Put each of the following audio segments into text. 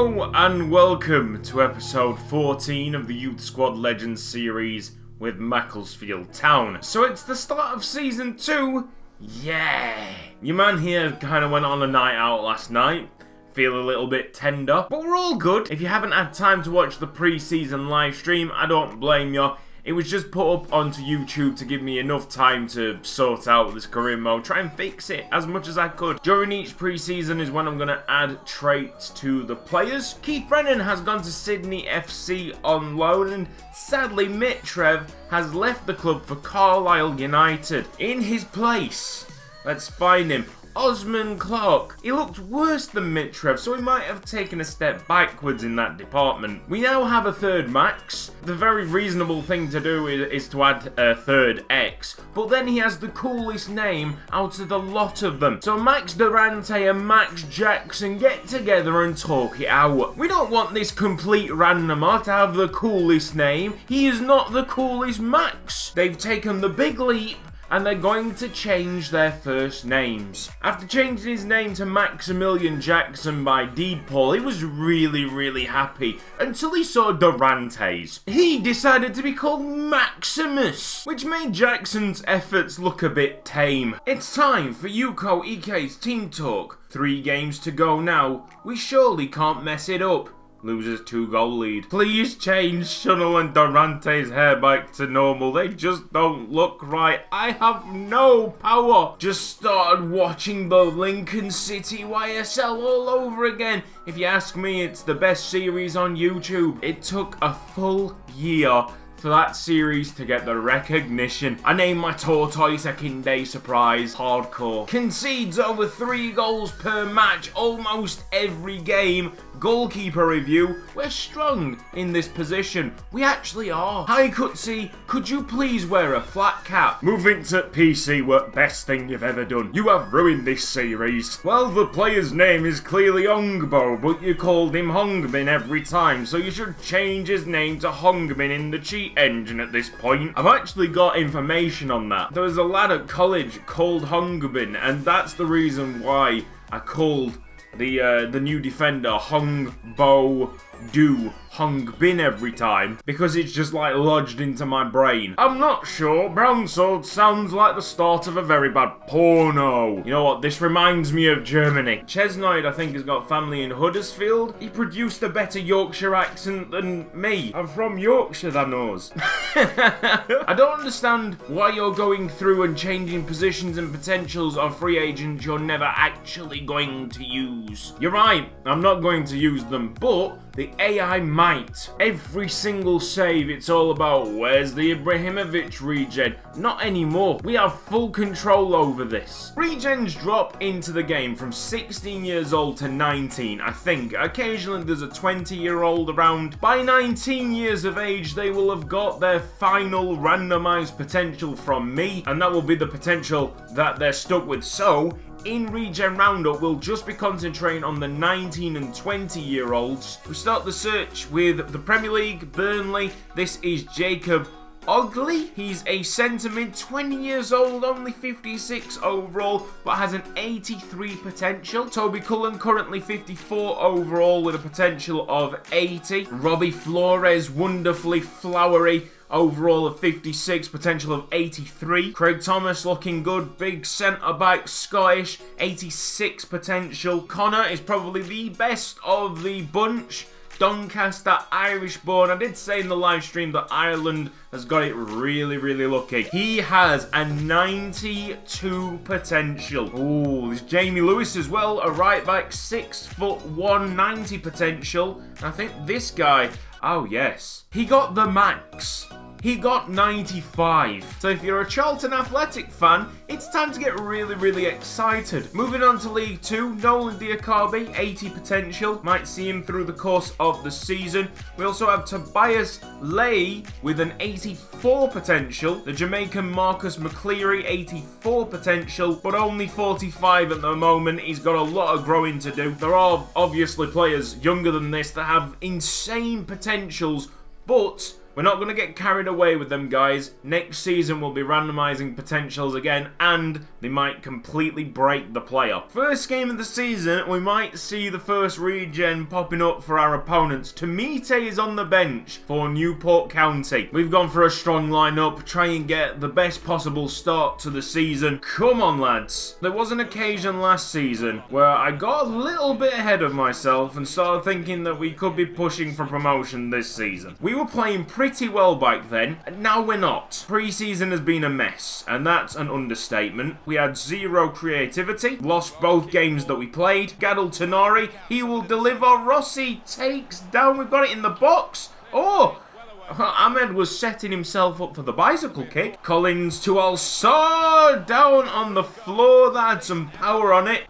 Hello and welcome to episode 14 of the Youth Squad Legends series with Macclesfield Town. So it's the start of season 2, yeah! Your man here kind of went on a night out last night, feel a little bit tender, but we're all good. If you haven't had time to watch the pre-season live stream, I don't blame you. It was just put up onto YouTube to give me enough time to sort out this career mode, try and fix it as much as I could. During each pre-season is when I'm going to add traits to the players. Keith Brennan has gone to Sydney FC on loan, and sadly Mittrev has left the club for Carlisle United. In his place, let's find him. Osman Clark. He looked worse than Mittrev, so he might have taken a step backwards in that department. We now have a third Max. The very reasonable thing to do is to add a third X, but then he has the coolest name out of the lot of them. So Max Durante and Max Jackson get together and talk it out. We don't want this complete randomer to have the coolest name. He is not the coolest Max. They've taken the big leap and they're going to change their first names. After changing his name to Maximilian Jackson by deed poll, he was really happy until he saw Durante's. He decided to be called Maximus, which made Jackson's efforts look a bit tame. It's time for Yuko Ike's team talk. 3 games to go now. We surely can't mess it up. Loses 2-goal lead. Please change Shunnell and Durante's hair back to normal. They just don't look right. I have no power. Just started watching the Lincoln City YSL all over again. If you ask me, it's the best series on YouTube. It took a full year for that series to get the recognition. I named my tortoise a Kinde Surprise Hardcore. Concedes over 3 goals per match almost every game. Goalkeeper review, we're strong in this position. We actually are. Hi Cutzy, could you please wear a flat cap? Moving to PC work, best thing you've ever done. You have ruined this series. Well, the player's name is clearly Ongbo, but you called him Hongbin every time, so you should change his name to Hongbin in the cheat engine at this point. I've actually got information on that. There was a lad at college called Hongbin, and that's the reason why I called the new defender Hung Bo Do Hung Bin every time, because it's just like lodged into my brain. I'm not sure. Brown Sword sounds like the start of a very bad porno. You know what? This reminds me of Germany. Chesnoid, I think, has got family in Huddersfield. He produced a better Yorkshire accent than me. I'm from Yorkshire, that knows. I don't understand why you're going through and changing positions and potentials of free agents you're never actually going to use. You're right, I'm not going to use them, but the AI might. Every single save, it's all about where's the Ibrahimovic regen. Not anymore. We have full control over this. Regens drop into the game from 16 years old to 19, I think. Occasionally there's a 20-year-old around. By 19 years of age, they will have got their final randomized potential from me, and that will be the potential that they're stuck with. So, in Regen Roundup, we'll just be concentrating on the 19 and 20-year-olds. We start the search with the Premier League, Burnley. This is Jacob Ogley. He's a centre mid, 20 years old, only 56 overall, but has an 83 potential. Toby Cullen, currently 54 overall with a potential of 80. Robbie Flores, wonderfully flowery, overall of 56, potential of 83. Craig Thomas looking good, big centre back, Scottish, 86 potential. Connor is probably the best of the bunch. Doncaster, Irish born. I did say in the live stream that Ireland has got it really lucky. He has a 92 potential. Ooh, there's Jamie Lewis as well, a right back, 6'1", 90 potential. And I think this guy, oh yes, he got the max. He got 95. So if you're a Charlton Athletic fan, it's time to get really excited. Moving on to League 2, Nolan Diakabi, 80 potential. Might see him through the course of the season. We also have Tobias Lay with an 84 potential. The Jamaican Marcus McCleary, 84 potential, but only 45 at the moment. He's got a lot of growing to do. There are obviously players younger than this that have insane potentials, but We're not going to get carried away with them, guys. Next season we'll be randomising potentials again, and they might completely break the player. First game of the season, we might see the first regen popping up for our opponents. Tomite is on the bench for Newport County. We've gone for a strong lineup, try and get the best possible start to the season. Come on, lads. There was an occasion last season where I got a little bit ahead of myself and started thinking that we could be pushing for promotion this season. We were playing pretty well back then, and now we're not. Pre-season has been a mess, and that's an understatement. We had zero creativity, lost both games that we played. Gadel Tenari, he will deliver. Rossi takes down, we've got it in the box. Oh! Ahmed was setting himself up for the bicycle kick. Collins to Al-Sar, down on the floor. That had some power on it.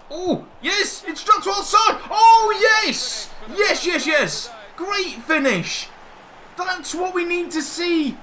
Oh, yes, it's dropped to Al-Sar. Oh, yes. Yes, yes, yes. Great finish. That's what we need to see.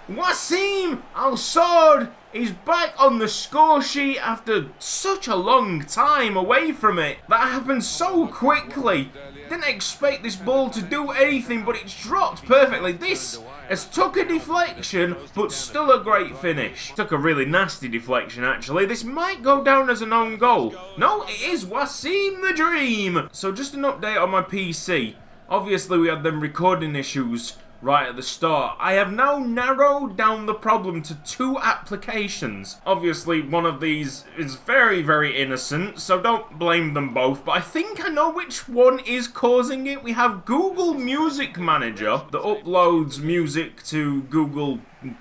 Wasim Al-Sar is back on the score sheet after such a long time away from it. That happened so quickly. Didn't expect this ball to do anything, but it's dropped perfectly. This has took a deflection, but still a great finish. Took a really nasty deflection, actually. This might go down as an own goal. No, it is Wasim the Dream. So just an update on my PC. Obviously, we had them recording issues right at the start. I have now narrowed down the problem to 2 applications. Obviously, one of these is very, very innocent, so don't blame them both, but I think I know which one is causing it. We have Google Music Manager that uploads music to Google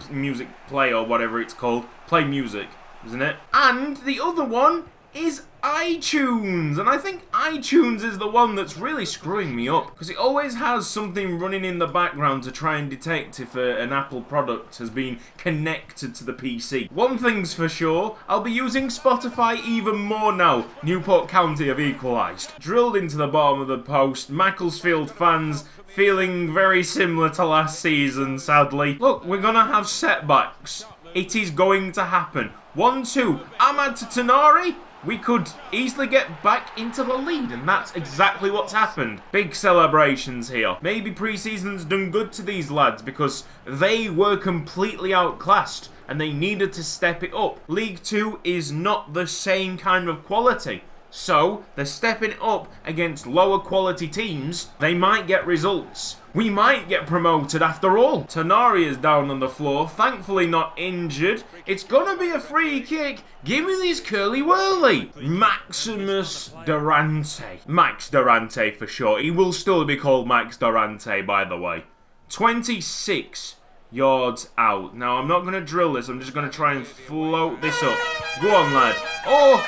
Music Play or whatever it's called. Play Music, isn't it? And the other one is iTunes, and I think iTunes is the one that's really screwing me up, because it always has something running in the background to try and detect if an Apple product has been connected to the PC. One thing's for sure, I'll be using Spotify even more now. Newport County have equalised. Drilled into the bottom of the post. Macclesfield fans feeling very similar to last season, sadly. Look, we're gonna have setbacks. It is going to happen. 1-2, Ahmad to Tenari. We could easily get back into the lead, and that's exactly what's happened. Big celebrations here. Maybe pre-season's done good to these lads because they were completely outclassed and they needed to step it up. League 2 is not the same kind of quality. So, they're stepping up against lower quality teams. They might get results. We might get promoted after all. Tenari is down on the floor, thankfully not injured. It's gonna be a free kick. Give me this curly-whirly. Maximus Durante. Max Durante for sure. He will still be called Max Durante, by the way. 26 yards out. Now, I'm not going to drill this. I'm just going to try and float this up. Go on, lad. Oh,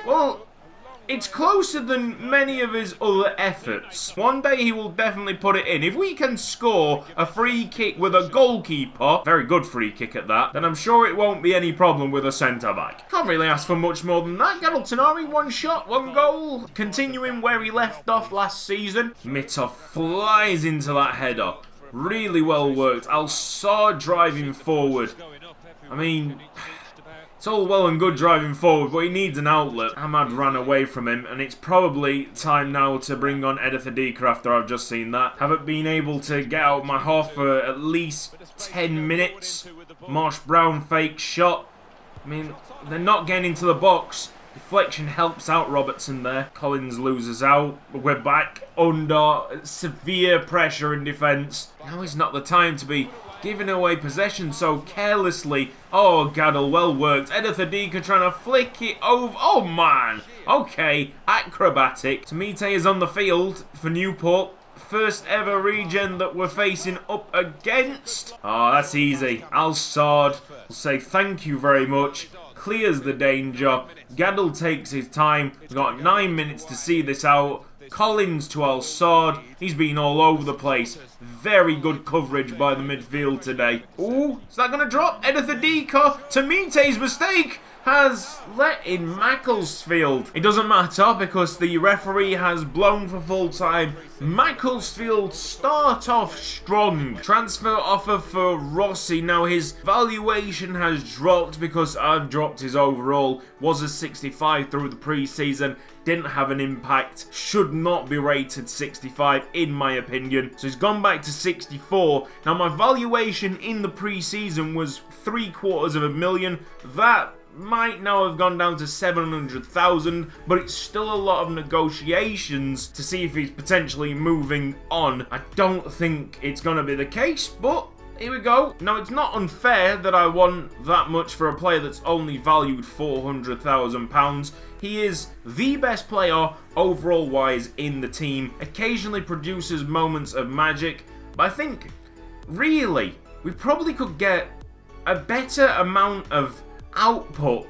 well, it's closer than many of his other efforts. One day he will definitely put it in. If we can score a free kick with a goalkeeper, very good free kick at that, then I'm sure it won't be any problem with a centre-back. Can't really ask for much more than that. Gadel Tenari, 1 shot, 1 goal. Continuing where he left off last season. Mitov flies into that header. Really well worked. Al-Sar driving forward. I mean, it's all well and good driving forward, but he needs an outlet. Ahmad ran away from him, and it's probably time now to bring on Edith Adika after I've just seen that. Haven't been able to get out my half for at least 10 minutes. Marsh Brown fake shot. I mean, they're not getting into the box. Deflection helps out Robertson there. Collins loses out. We're back under severe pressure in defence. Now is not the time to be giving away possession so carelessly. Oh, Gadel, well worked. Edith Adika trying to flick it over. Oh, man. Okay, acrobatic. Tomite is on the field for Newport. First ever regen that we're facing up against. Oh, that's easy. Al-Sar will say thank you very much. Clears the danger. Gadel takes his time. We've got 9 minutes to see this out. Collins to Al-Sar. He's been all over the place. Very good coverage by the midfield today. Ooh, is that going to drop? Edith Adika. Tomite's mistake. has let in Macclesfield. It doesn't matter because the referee has blown for full time. Macclesfield start off strong. Transfer offer for Rossi. Now his valuation has dropped because I've dropped his overall. Was a 65 through the pre-season. Didn't have an impact. Should not be rated 65 in my opinion. So he's gone back to 64. Now my valuation in the pre-season was $750,000. That might now have gone down to 700,000, but it's still a lot of negotiations to see if he's potentially moving on. I don't think it's going to be the case, but here we go. Now, it's not unfair that I want that much for a player that's only valued £400,000. He is the best player overall-wise in the team. Occasionally produces moments of magic, but I think, really, we probably could get a better amount of output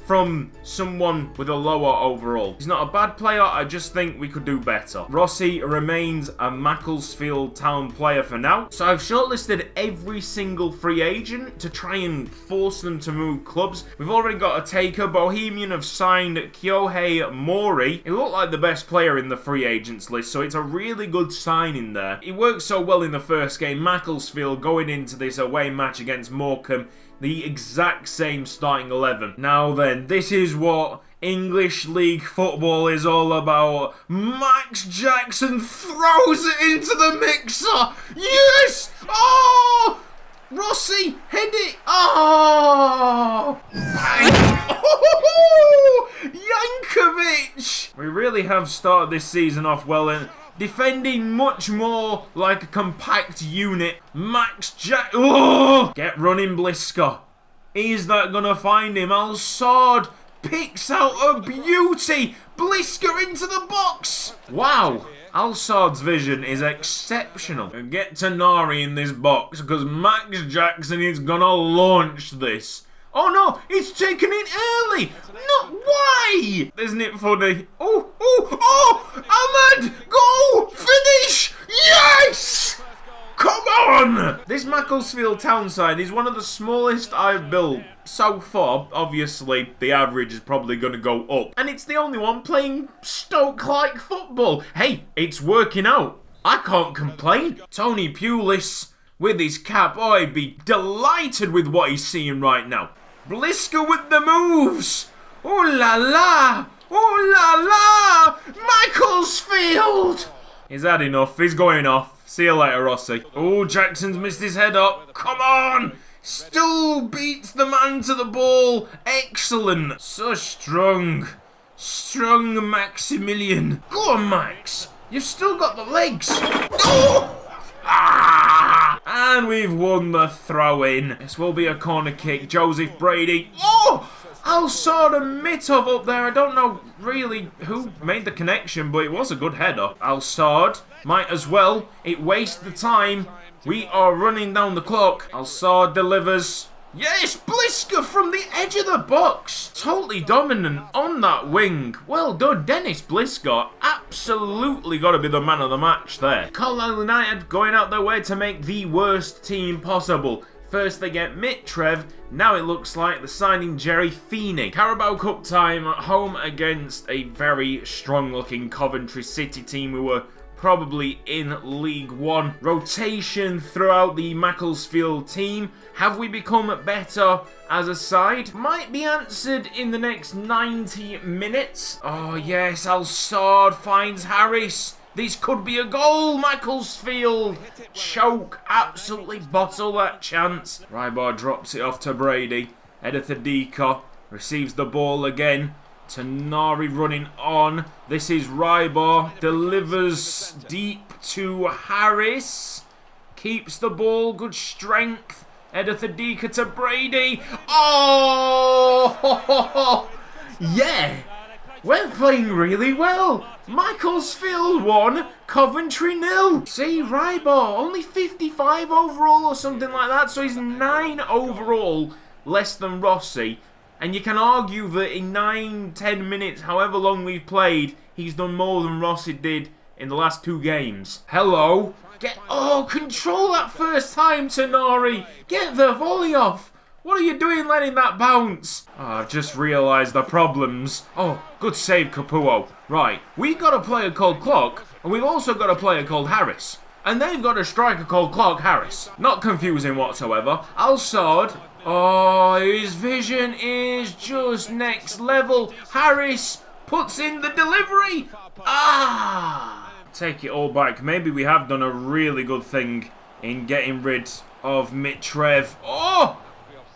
from someone with a lower overall. He's not a bad player, I just think we could do better. Rossi remains a Macclesfield Town player for now. So I've shortlisted every single free agent to try and force them to move clubs. We've already got a taker. Bohemian have signed Kyohei Mori. He looked like the best player in the free agents list, so it's a really good signing there. He worked so well in the first game. Macclesfield going into this away match against Morecambe, the exact same starting 11. Now then, this is what English League football is all about. Max Jackson throws it into the mixer. Yes! Oh! Rossi, head it. Oh! Bang! Oh! Yankovic! We really have started this season off well, and defending much more like a compact unit. Max Jack. Oh! Get running, Blisker. Is that gonna find him? Al-Saad picks out a beauty. Blisker into the box. Wow. Al-Saad's vision is exceptional. And get Tanari in this box because Max Jackson is gonna launch this. Oh no, he's taken it early. No, why? Isn't it funny? Oh, oh, oh! Ahmed, go! Finish! Yes! Come on! This Macclesfield Town side is one of the smallest I've built so far. Obviously, the average is probably going to go up. And it's the only one playing Stoke-like football. Hey, it's working out. I can't complain. Tony Pulis with his cap. Oh, I'd be delighted with what he's seeing right now. Blisker with the moves. Oh la la. Oh la la. Macclesfield. He's had enough. He's going off. See you later, Rossi. Oh, Jackson's missed his head up. Come on. Still beats the man to the ball. Excellent. So strong. Strong Maximilian. Go on, Max. You've still got the legs. Oh! Ah! And we've won the throw-in. This will be a corner kick. Joseph Brady. Oh! Al-Saad and Mitov up there. I don't know really who made the connection, but it was a good header. Al-Saad might as well. It wastes the time. We are running down the clock. Al-Saad delivers. Yes, Blisker from the edge of the box. Totally dominant on that wing. Well done, Dennis Blisker. Absolutely got to be the man of the match there. Carlisle United going out their way to make the worst team possible. First they get Mittrev, now it looks like they're signing Jerry Feeney. Carabao Cup time at home against a very strong looking Coventry City team who were probably in League One. Rotation throughout the Macclesfield team. Have we become better as a side? Might be answered in the next 90 minutes. Oh yes, Al-Saad finds Harris. This could be a goal, Macclesfield. Choke, absolutely bottle that chance. Rybar drops it off to Brady. Edith Adika receives the ball again. Tanari running on. This is Rybar. Delivers deep to Harris. Keeps the ball, good strength. Edith Adika to Brady. Oh! Yeah! We're playing really well. Macclesfield 1, Coventry 0. See, Rybar, only 55 overall or something like that. So he's 9 overall, less than Rossi. And you can argue that in 9-10 minutes, however long we've played, he's done more than Rossi did in the last 2 games. Hello. Control that first time, Tanari. Get the volley off. What are you doing letting that bounce? Oh, I've just realised the problems. Oh, good save, Capuo. Right, we've got a player called Clock, and we've also got a player called Harris. And they've got a striker called Clark Harris. Not confusing whatsoever. Al-Saud. Oh, his vision is just next level. Harris puts in the delivery. Ah! Take it all back. Maybe we have done a really good thing in getting rid of Mitrev. Oh!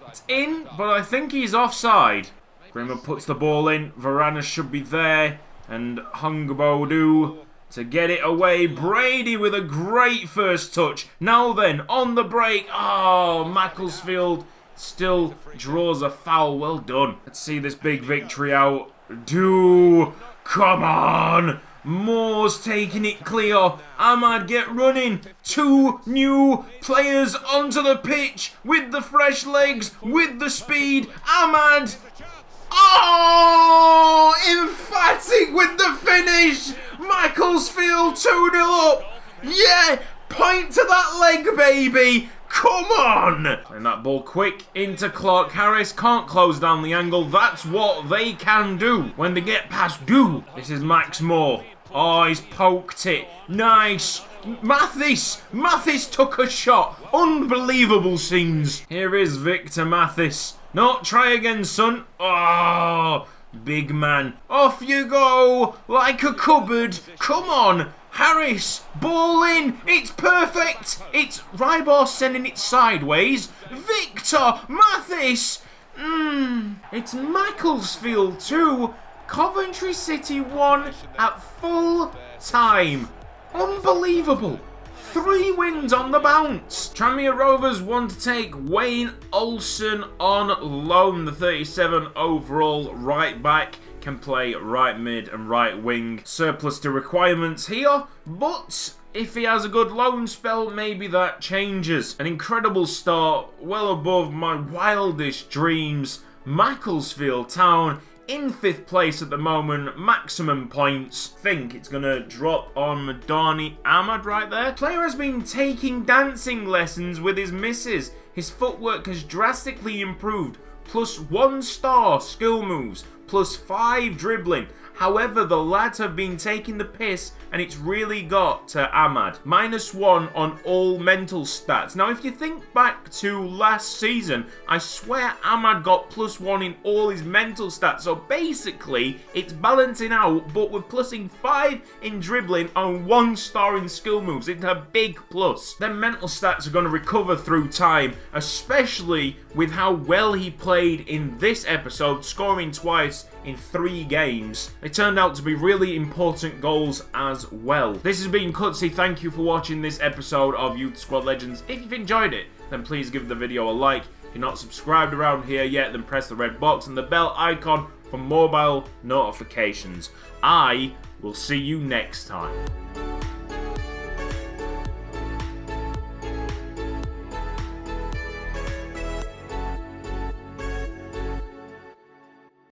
It's in, but I think he's offside. Grimmer puts the ball in. Varane should be there. And Hungabodu to get it away. Brady with a great first touch. Now then, on the break. Oh, Macclesfield still draws a foul. Well done. Let's see this big victory out. Come on. Moore's taking it clear. Ahmad get running. 2 new players onto the pitch with the fresh legs, with the speed. Ahmad. Oh, emphatic with the finish. Macclesfield 2-0 up. Yeah, point to that leg, baby. Come on. And that ball quick into Clark Harris. Can't close down the angle. That's what they can do when they get past do. This is Max Moore. Oh, he's poked it. Nice. Mathis took a shot. Unbelievable scenes. Here is Victor Mathis. No, try again, son. Oh, big man. Off you go, like a cupboard. Come on, Harris. Ball in. It's perfect. It's Rybor sending it sideways. Victor Mathis. It's Macclesfield 2, Coventry City 1 at full time. Unbelievable. 3 wins on the bounce. Tranmere Rovers want to take Wayne Olsen on loan. The 37 overall right back can play right mid and right wing. Surplus to requirements here, but if he has a good loan spell, maybe that changes. An incredible start, well above my wildest dreams. Macclesfield Town in 5th place at the moment, maximum points. Think it's going to drop on Madani Ahmad right there. Player has been taking dancing lessons with his missus. His footwork has drastically improved. +1 star skill moves, +5 dribbling. However, the lads have been taking the piss and it's really got to Ahmad. -1 on all mental stats. Now, if you think back to last season, I swear Ahmad got +1 in all his mental stats. So basically, it's balancing out, but we're plussing 5 in dribbling and 1 star in skill moves. It's a big plus. Then mental stats are going to recover through time, especially with how well he played in this episode, scoring twice in 3 games. They turned out to be really important goals as well. This has been Cutzy. Thank you for watching this episode of Youth Squad Legends. If you've enjoyed it, then please give the video a like. If you're not subscribed around here yet, then press the red box and the bell icon for mobile notifications. I will see you next time.